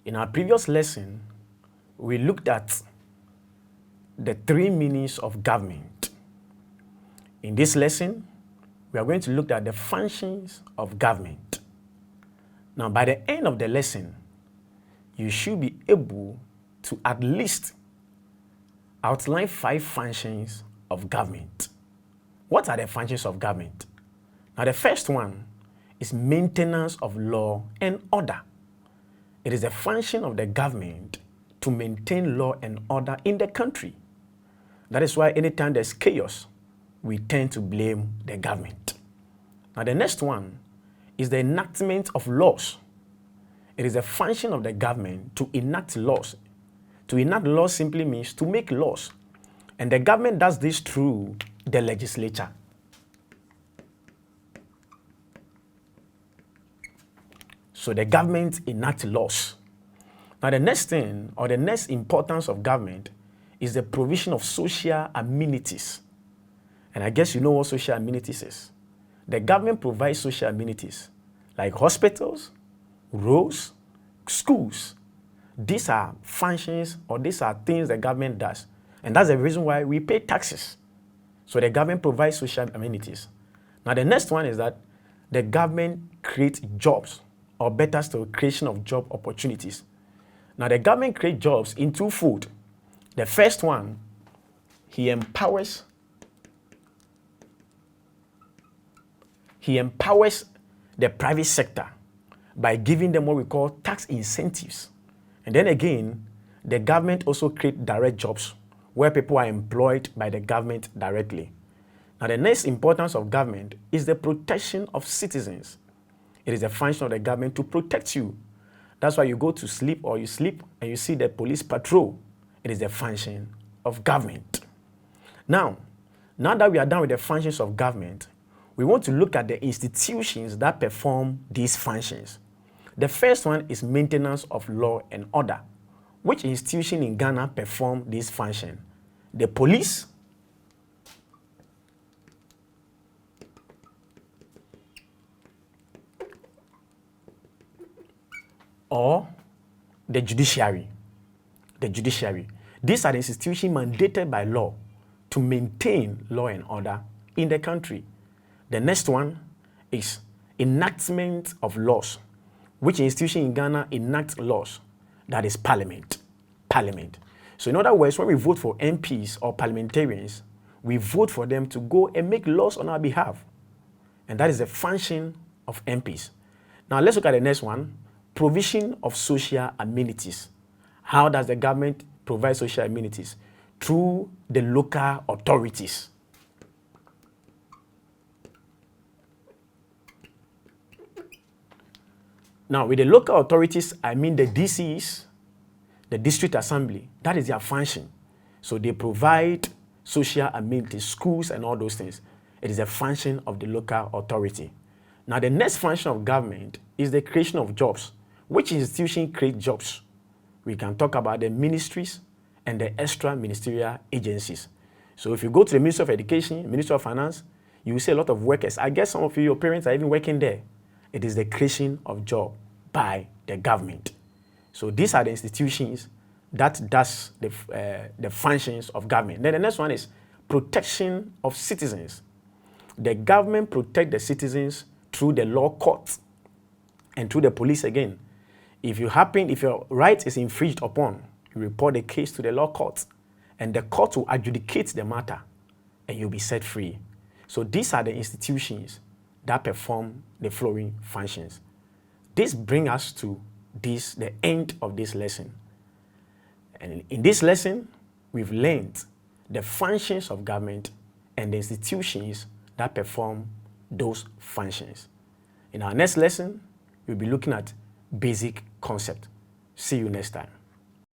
In our previous lesson, we looked at the three meanings of government. In this lesson, we are going to look at the functions of government. Now, by the end of the lesson, you should be able to at least outline 5 functions of government. What are the functions of government? Now, the first one is maintenance of law and order. It is a function of the government to maintain law and order in the country. That is why anytime there's chaos, we tend to blame the government. Now, the next one is the enactment of laws. It is a function of the government to enact laws. To enact laws simply means to make laws. And the government does this through the legislature. So the government enacts laws. Now the next thing, or the next importance of government, is the provision of social amenities. And I guess you know what social amenities is. The government provides social amenities like hospitals, roads, schools. These are functions, or these are things the government does. And that's the reason why we pay taxes. So the government provides social amenities. Now the next one is that the government creates jobs, or better still, creation of job opportunities. Now the government creates jobs in twofold. The first one, he empowers the private sector by giving them what we call tax incentives. And then again, the government also creates direct jobs where people are employed by the government directly. Now, the next importance of government is the protection of citizens. It is a function of the government to protect you. That's why you go to sleep or you sleep and you see the police patrol. It is the function of government. Now that we are done with the functions of government, we want to look at the institutions that perform these functions. The first one is maintenance of law and order. Which institution in Ghana perform this function? The police, or the judiciary? The judiciary. These are the institutions mandated by law to maintain law and order in the country. The next one is enactment of laws. Which institution in Ghana enacts laws? That is Parliament. Parliament. So in other words, when we vote for MPs or parliamentarians, we vote for them to go and make laws on our behalf. And that is the function of MPs. Now let's look at the next one, provision of social amenities. How does the government provide social amenities? Through the local authorities. Now, with the local authorities, I mean the DCs, the district assembly. That is their function. So they provide social amenities, schools, and all those things. It is a function of the local authority. Now, the next function of government is the creation of jobs. Which institution creates jobs? We can talk about the ministries and the extra ministerial agencies. So if you go to the Ministry of Education, Ministry of Finance, you will see a lot of workers. I guess some of you, your parents are even working there. It is the creation of job by the government. So these are the institutions that does the functions of government. Then the next one is protection of citizens. The government protects the citizens through the law courts and through the police again. If your right is infringed upon, you report the case to the law courts, and the court will adjudicate the matter, and you'll be set free. So these are the institutions that perform the following functions. This brings us to the end of this lesson. And in this lesson, we've learned the functions of government and the institutions that perform those functions. In our next lesson, we'll be looking at basic concept. See you next time.